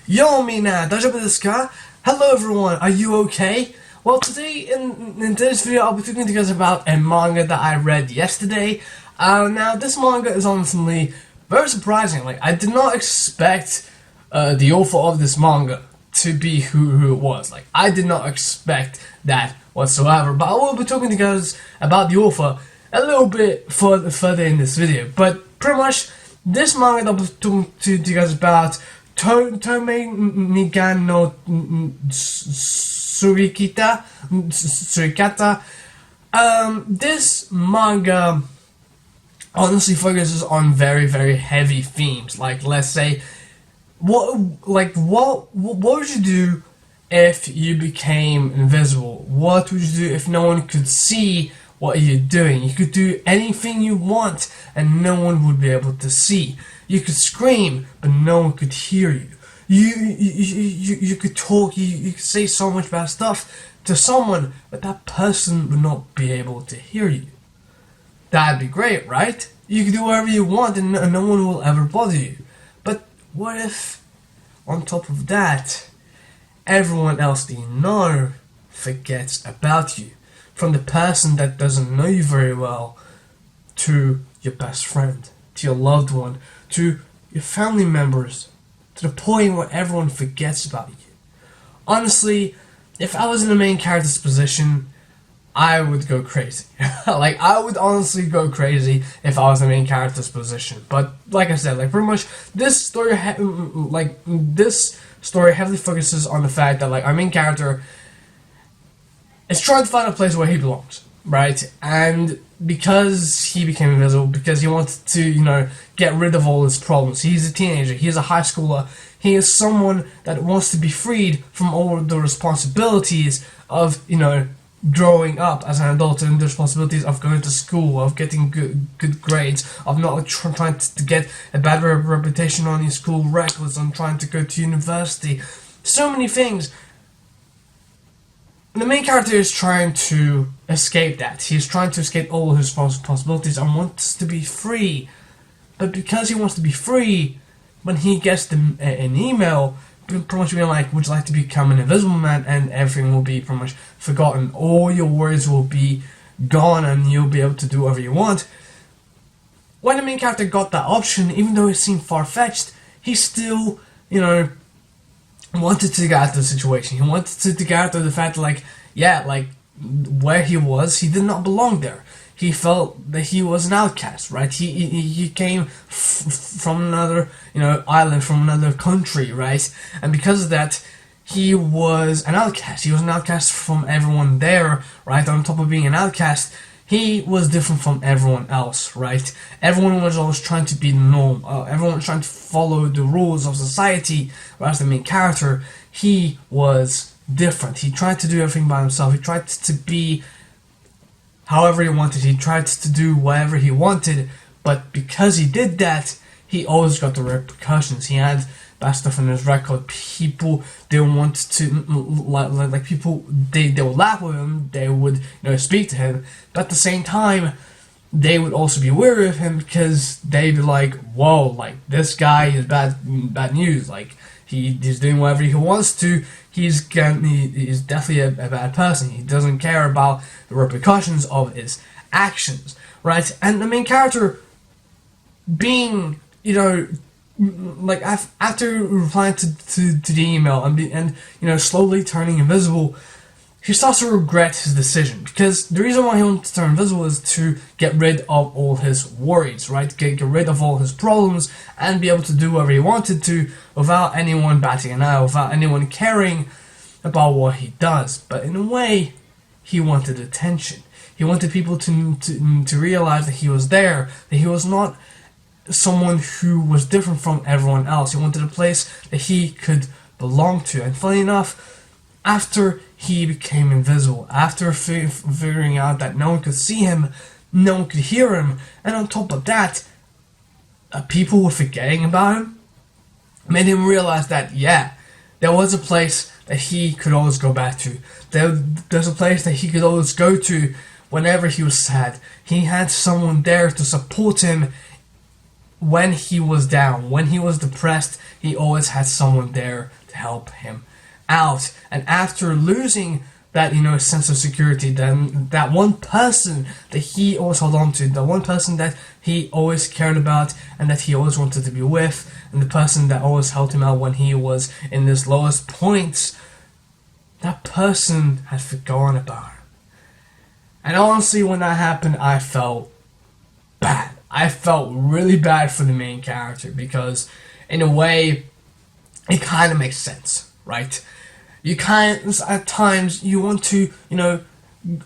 Yo, Mina, dajabu desu ka? Hello everyone, are you okay? Well, today, in today's video, I'll be talking to you guys about a manga that I read yesterday. Now, this manga is honestly very surprising. Like, I did not expect the author of this manga to be who it was. Like, I did not expect that whatsoever. But I will be talking to you guys about the author a little bit further in this video. But pretty much, this manga that I'll be talking to you guys about, Toumei Ningen no Tsukurikata. This manga honestly focuses on very heavy themes. Like, let's say, what would you do if you became invisible? What would you do if no one could see what you're doing? You could do anything you want and no one would be able to see. You could scream, but no one could hear you. You could talk, you could say so much bad stuff to someone, but that person would not be able to hear you. That'd be great, right? You could do whatever you want and no one will ever bother you. But what if, on top of that, everyone else that you know forgets about you? From the person that doesn't know you very well, to your best friend, to your loved one, to your family members, to the point where everyone forgets about you. Honestly, if I was in the main character's position, I would go crazy. Like, I would honestly go crazy if I was in the main character's position. But like I said, like, pretty much this story, this story heavily focuses on the fact that, like, our main character is trying to find a place where he belongs, right? And because he became invisible, because he wanted to, get rid of all his problems. He's a teenager, he's a high schooler, he is someone that wants to be freed from all the responsibilities of, growing up as an adult, and the responsibilities of going to school, of getting good grades, of not trying to get a bad reputation on your school records, on trying to go to university. So many things. The main character is trying to escape that. He's trying to escape all his responsibilities and wants to be free. But because he wants to be free, when he gets an email, pretty much being like, would you like to become an invisible man, and everything will be pretty much forgotten. All your worries will be gone and you'll be able to do whatever you want. When the main character got that option, even though it seemed far-fetched, he still, wanted to get out of the situation. He wanted to get out of the fact that, where he was, he did not belong there. He felt that he was an outcast, right? He came from another, island, from another country, right? And because of that, he was an outcast. He was an outcast from everyone there, right? On top of being an outcast, he was different from everyone else, right? Everyone was always trying to be the norm. Everyone was trying to follow the rules of society, whereas the main character, he was different. He tried to do everything by himself. He tried to be however he wanted. He tried to do whatever he wanted, but because he did that, he always got the repercussions. He had bad stuff on his record. People didn't want to, people, they would laugh with him, they would, speak to him, but at the same time, they would also be wary of him because they'd be like, whoa, like, this guy is bad news, like, he's doing whatever he wants to, he's definitely a bad person, he doesn't care about the repercussions of his actions, right? And the main character being, after replying to the email and slowly turning invisible, he starts to regret his decision, because the reason why he wanted to turn invisible is to get rid of all his worries, right? Get rid of all his problems and be able to do whatever he wanted to without anyone batting an eye, without anyone caring about what he does. But in a way, he wanted attention. He wanted people to realize that he was there, that he was not someone who was different from everyone else. He wanted a place that he could belong to. And funny enough, after he became invisible, after figuring out that no one could see him, no one could hear him, and on top of that, people were forgetting about him, made him realize that, there was a place that he could always go back to. There's a place that he could always go to whenever he was sad. He had someone there to support him when he was down, when he was depressed, he always had someone there to help him out. And after losing that, sense of security, then that one person that he always held on to, the one person that he always cared about and that he always wanted to be with, and the person that always helped him out when he was in his lowest points, that person had forgotten about him. And honestly, when that happened, I felt bad. I felt really bad for the main character, because in a way, it kind of makes sense, right? You at times, you want to,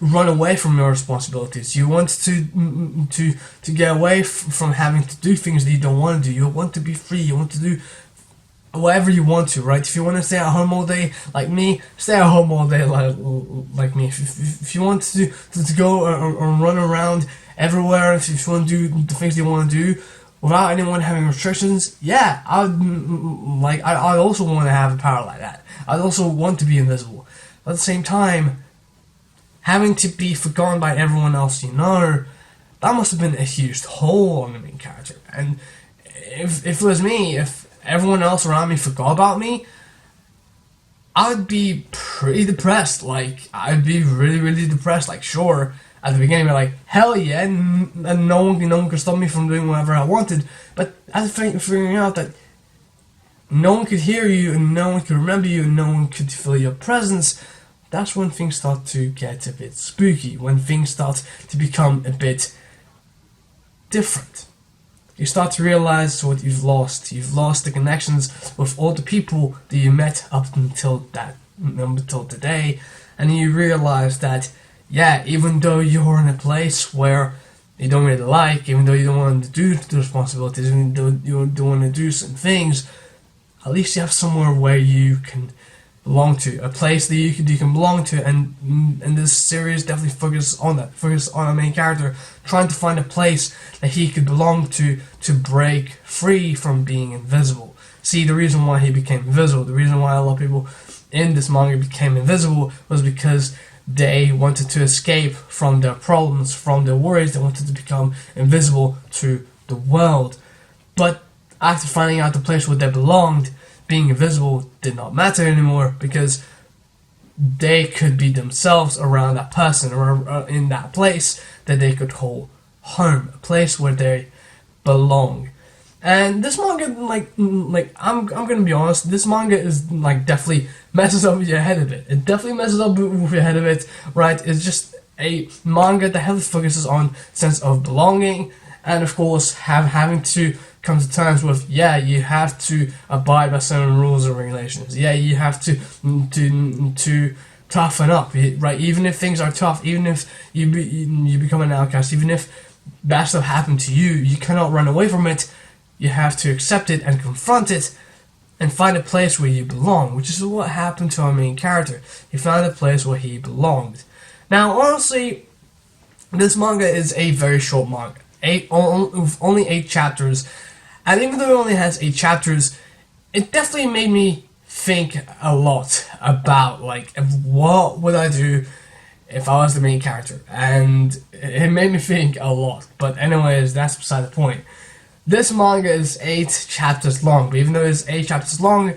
run away from your responsibilities. You want to get away from having to do things that you don't want to do. You want to be free. You want to do whatever you want to, right? If you want to stay at home all day, like me, stay at home all day, like me. If you want to go or run around everywhere, if you want to do the things you want to do without anyone having restrictions, yeah, I also want to have a power like that. I also want to be invisible. But at the same time, having to be forgotten by everyone else, that must have been a huge toll on the main character. And if it was me, if everyone else around me forgot about me, I would be pretty depressed. Like, I'd be really, really depressed. Like, sure, at the beginning, I'd be like, hell yeah, and no one could stop me from doing whatever I wanted. But after figuring out that no one could hear you, and no one could remember you, and no one could feel your presence, that's when things start to get a bit spooky, when things start to become a bit different. You start to realize what you've lost. You've lost the connections with all the people that you met up until today, and you realize that, yeah, even though you're in a place where you don't really like, even though you don't want to do the responsibilities, even though you don't want to do some things, at least you have somewhere where you can belong to, a place that you can belong to, and this series definitely focuses on that. Focuses on our main character trying to find a place that he could belong to break free from being invisible. See, the reason why he became invisible, the reason why a lot of people in this manga became invisible, was because they wanted to escape from their problems, from their worries. They wanted to become invisible to the world. But after finding out the place where they belonged, being invisible did not matter anymore, because they could be themselves around that person, or in that place that they could call home, a place where they belong. And this manga, I'm gonna be honest, this manga is definitely messes up your head a bit. It definitely messes up with your head a bit, right? It's just a manga that heavily focuses on sense of belonging, and of course having to come to terms with, yeah, you have to abide by certain rules and regulations. Yeah, you have to toughen up, right? Even if things are tough, even if you become an outcast, even if bad stuff happened to you, you cannot run away from it. You have to accept it and confront it and find a place where you belong, which is what happened to our main character. He found a place where he belonged. Now, honestly, this manga is a very short manga. Only 8 chapters. And even though it only has 8 chapters, it definitely made me think a lot about, what would I do if I was the main character. And it made me think a lot. But anyways, that's beside the point. This manga is 8 chapters long, but even though it's 8 chapters long,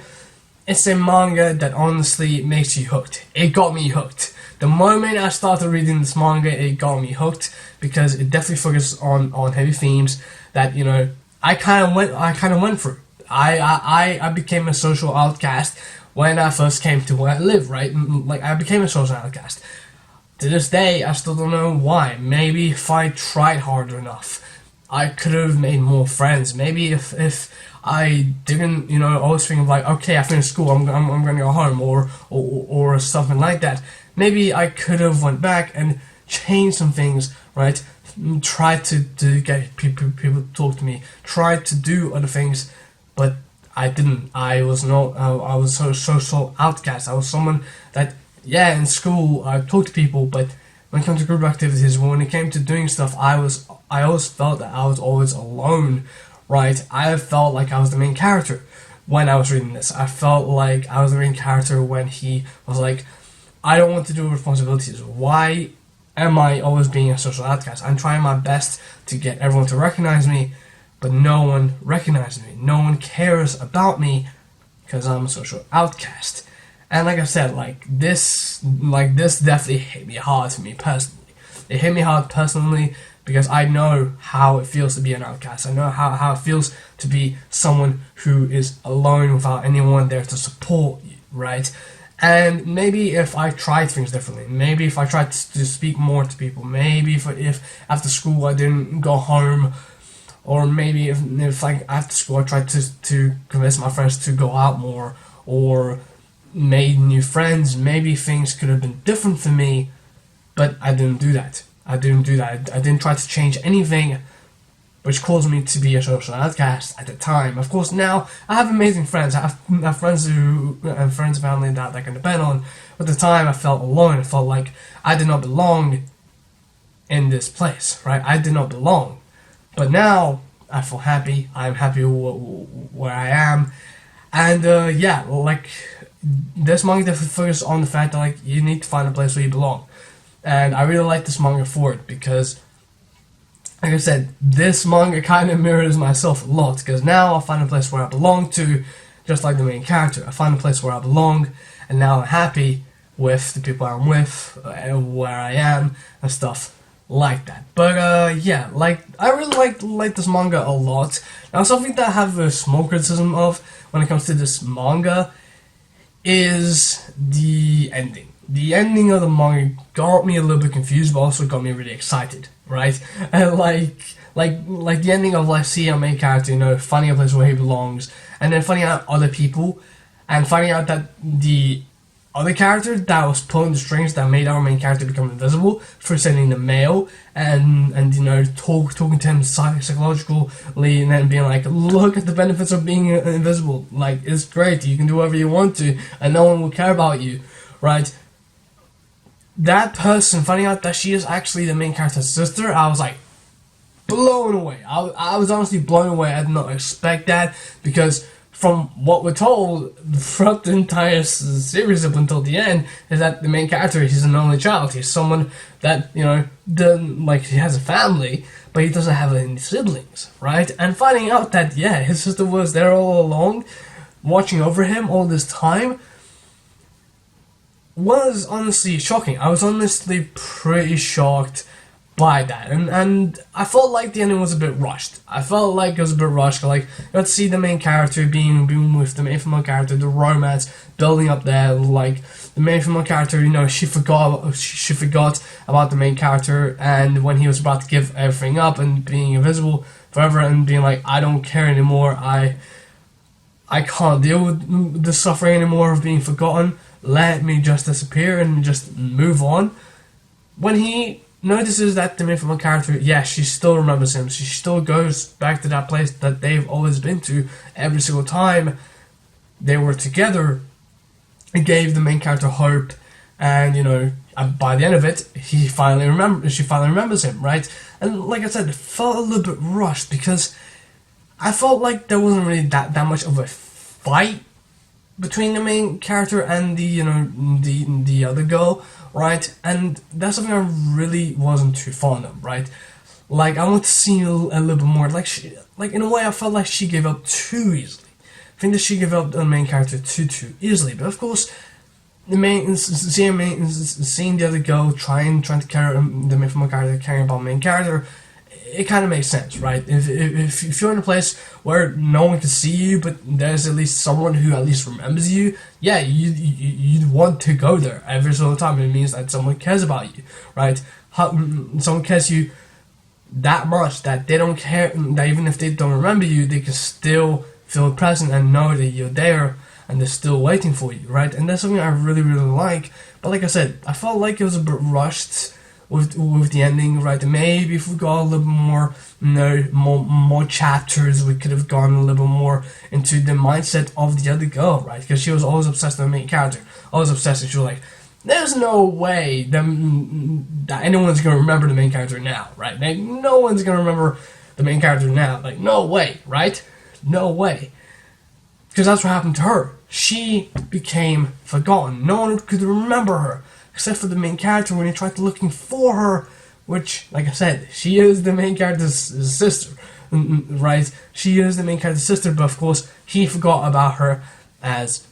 it's a manga that honestly makes you hooked. It got me hooked. The moment I started reading this manga, it got me hooked, because it definitely focuses on heavy themes that, I kind of went through. I became a social outcast when I first came to where I live, right? I became a social outcast. To this day, I still don't know why. Maybe if I tried harder enough, I could have made more friends. Maybe if I didn't, always think of okay, I finished school, I'm gonna go home, or something like that. Maybe I could have went back and changed some things, right? Tried to get people to talk to me, tried to do other things, but I didn't. I was a social outcast. I was someone that, yeah, in school I talked to people, but when it came to group activities, when it came to doing stuff, I always felt that I was always alone, right? I felt like I was the main character when I was reading this. I felt like I was the main character when he was like, I don't want to do responsibilities. Why am I always being a social outcast? I'm trying my best to get everyone to recognize me, but no one recognizes me. No one cares about me because I'm a social outcast. And like I said, this definitely hit me hard for me personally. It hit me hard personally because I know how it feels to be an outcast. I know how it feels to be someone who is alone without anyone there to support you, right? And maybe if I tried things differently, maybe if I tried to speak more to people, maybe if after school I didn't go home, or maybe if like after school I tried to convince my friends to go out more, or made new friends, maybe things could have been different for me, but I didn't do that. I didn't try to change anything, which caused me to be a social outcast at the time. Of course, now I have amazing friends. I have friends and family that I can depend on. But at the time, I felt alone. I felt like I did not belong in this place, right? I did not belong. But now, I feel happy. I'm happy where I am. And this manga definitely focuses on the fact that you need to find a place where you belong. And I really like this manga for it because, like I said, this manga kind of mirrors myself a lot, because now I find a place where I belong to, just like the main character. I find a place where I belong, and now I'm happy with the people I'm with, where I am, and stuff like that. But I really like this manga a lot. Now, something that I have a small criticism of when it comes to this manga is the ending. The ending of the manga got me a little bit confused, but also got me really excited, right? And like the ending of seeing a main character, finding a place where he belongs, and then finding out other people, and finding out that the other character that was pulling the strings that made our main character become invisible for sending the mail, and talking to him psychologically, and then being like, look at the benefits of being invisible. It's great. You can do whatever you want to, and no one will care about you, right? That person finding out that she is actually the main character's sister, I was like blown away. I was honestly blown away. I did not expect that, because from what we're told throughout the entire series up until the end is that the main character, he's an only child. He's someone that he has a family, but he doesn't have any siblings, right? And finding out that his sister was there all along, watching over him all this time, was honestly shocking. I was honestly pretty shocked by that, and I felt like the ending was a bit rushed. I felt like it was a bit rushed. You got to see the main character being with the main female character, the romance building up there. The main female character, she forgot about the main character, and when he was about to give everything up and being invisible forever and being like, I don't care anymore. I can't deal with the suffering anymore of being forgotten. Let me just disappear and just move on. When he notices that the main female character, she still remembers him. She still goes back to that place that they've always been to every single time they were together. It gave the main character hope, and by the end of it, she finally remembers him, right? And like I said, it felt a little bit rushed because I felt like there wasn't really that much of a fight between the main character and the other girl, right? And that's something I really wasn't too fond of, right? I want to see a little bit more. In a way, I felt like she gave up too easily. I think that she gave up the main character too easily. But of course, seeing the other girl trying to carry the main character, caring about the main character, it kind of makes sense, right? If you're in a place where no one can see you, but there's at least someone who at least remembers you, you'd want to go there every single time. It means that someone cares about you, right? Someone cares you that much that they don't care, that even if they don't remember you, they can still feel present and know that you're there and they're still waiting for you, right? And that's something I really, really like. But like I said, I felt like it was a bit rushed with the ending, right? Maybe if we got a little bit more, more chapters, we could have gone a little bit more into the mindset of the other girl, right? Because she was always obsessed with the main character, always obsessed, and she was like, there's no way that anyone's gonna remember the main character now, right? No one's gonna remember the main character now. No way, right? No way. Because that's what happened to her. She became forgotten. No one could remember her, except for the main character when he tried looking for her, which, like I said, she is the main character's sister. right? She is the main character's sister, but of course he forgot about her as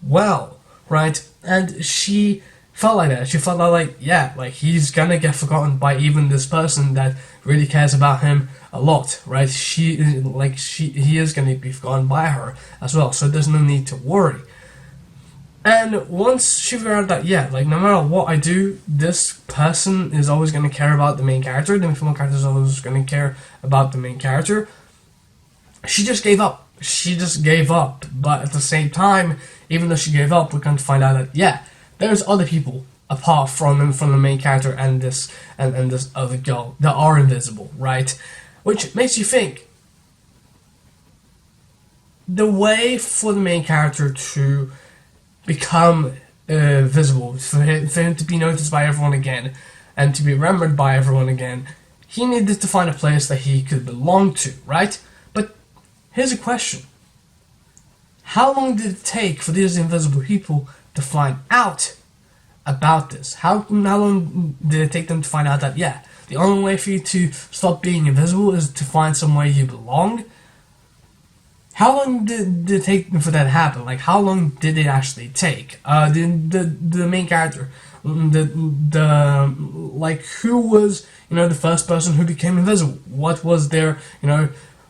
well, right? And she felt like that. She felt like, yeah, like he's gonna get forgotten by even this person that really cares about him a lot, right? He is gonna be forgotten by her as well, so there's no need to worry. And once she figured out that, yeah, like no matter what I do, this person is always going to care about the main character, the female character is always going to care about the main character, she just gave up. She just gave up. But at the same time, even though she gave up, we're going to find out that, yeah, there's other people apart from the main character and this other girl that are invisible, right? Which makes you think, the way for the main character to become visible, for him to be noticed by everyone again, and to be remembered by everyone again, he needed to find a place that he could belong to, right? But here's a question. How long did it take for these invisible people to find out about this? How long did it take them to find out that, yeah, the only way for you to stop being invisible is to find somewhere you belong? How long did it take for that to happen? Like, how long did it actually take? The main character, like, who was, the first person who became invisible? What was their,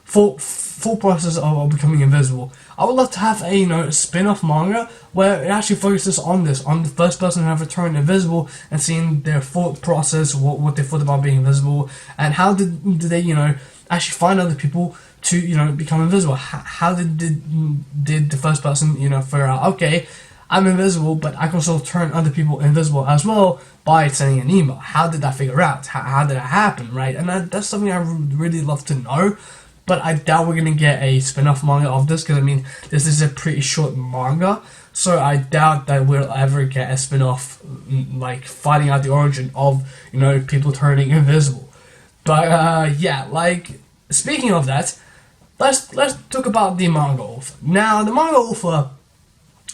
full process of becoming invisible? I would love to have a, spin-off manga where it actually focuses on this, on the first person who ever turned invisible and seeing their thought process, what they thought about being invisible, and how did they, actually find other people to, become invisible. How did the first person, figure out, okay, I'm invisible, but I can also turn other people invisible as well by sending an email? How did that figure out? How did that happen, right? And that's something I would really love to know, but I doubt we're going to get a spin-off manga of this, because, this is a pretty short manga, so I doubt that we'll ever get a spin-off, like, finding out the origin of, people turning invisible. But, yeah, like, speaking of that, let's talk about the manga author. Now, the manga author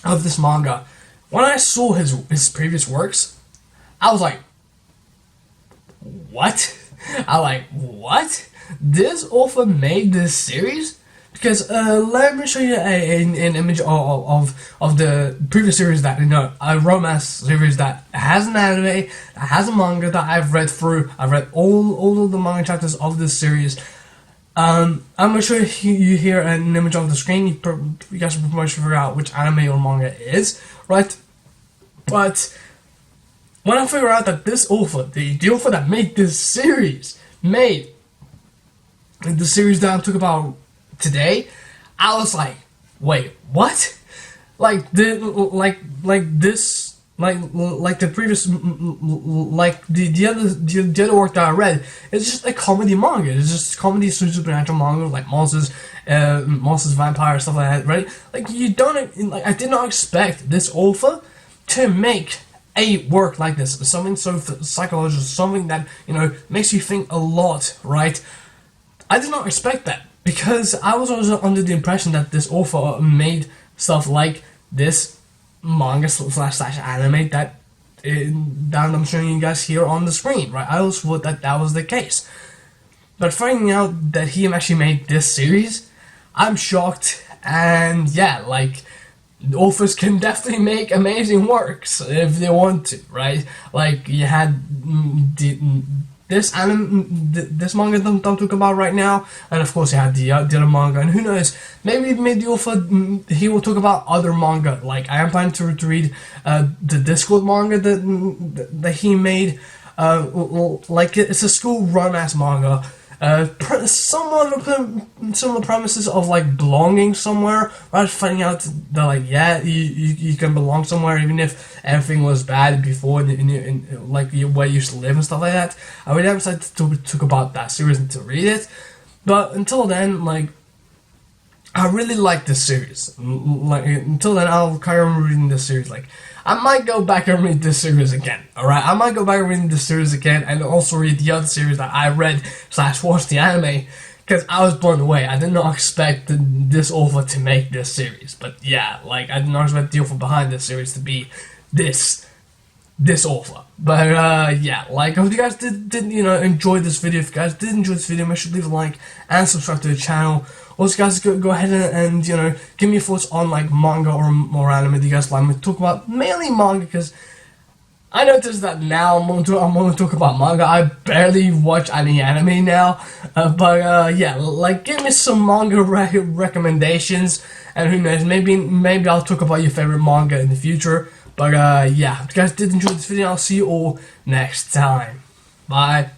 of this manga, when I saw his previous works, I was like, what? What? This author made this series? Because let me show you an image of the previous series that, a romance series that has an anime, that has a manga that I've read through. I've read all of the manga chapters of this series. I'm gonna show you here an image on the screen. You guys can pretty much figure out which anime or manga it is, right? But when I figure out that this author, the author that made this series, made the series that I'm talking about today, I was like, wait, what? Like this, like the previous, like the other work that I read, it's just a comedy manga. It's just comedy supernatural manga, like monsters, vampires, stuff like that, right? Like, I did not expect this author to make a work like this, something so psychological, something that makes you think a lot, right? I did not expect that, because I was also under the impression that this author made stuff like this manga slash anime that I'm showing you guys here on the screen, right? I also thought that was the case. But finding out that he actually made this series, I'm shocked, and yeah, like, authors can definitely make amazing works if they want to, right? Like, you had this manga that I'm talking about right now, and of course you had the other manga, and who knows, maybe the author, he will talk about other manga. Like, I am planning to read the Discord manga that he made, like, it's a school romance manga, somewhat similar premises of, like, belonging somewhere, right? Finding out that, like, yeah, you can belong somewhere even if everything was bad before in like where you used to live and stuff like that. I would have decided to talk about that series and to read it, but until then, like, I really like this series. Like, until then, I'll carry on reading this series. Like, I might go back and read this series again, alright? I might go back and read this series again, and also read the other series that I read / watched the anime, because I was blown away. I did not expect this author to make this series, but yeah, like, I did not expect the author behind this series to be this this author. But yeah, like, I hope you guys did enjoy this video. If you guys did enjoy this video, make sure to leave a like and subscribe to the channel. Also, guys, go ahead and give me your thoughts on like manga or more anime that you guys like me to talk about. Mainly manga, because I noticed that now I'm going to talk about manga. I barely watch any anime now, but yeah, like, give me some manga recommendations, and who knows, maybe I'll talk about your favorite manga in the future. But yeah, if you guys did enjoy this video, I'll see you all next time. Bye.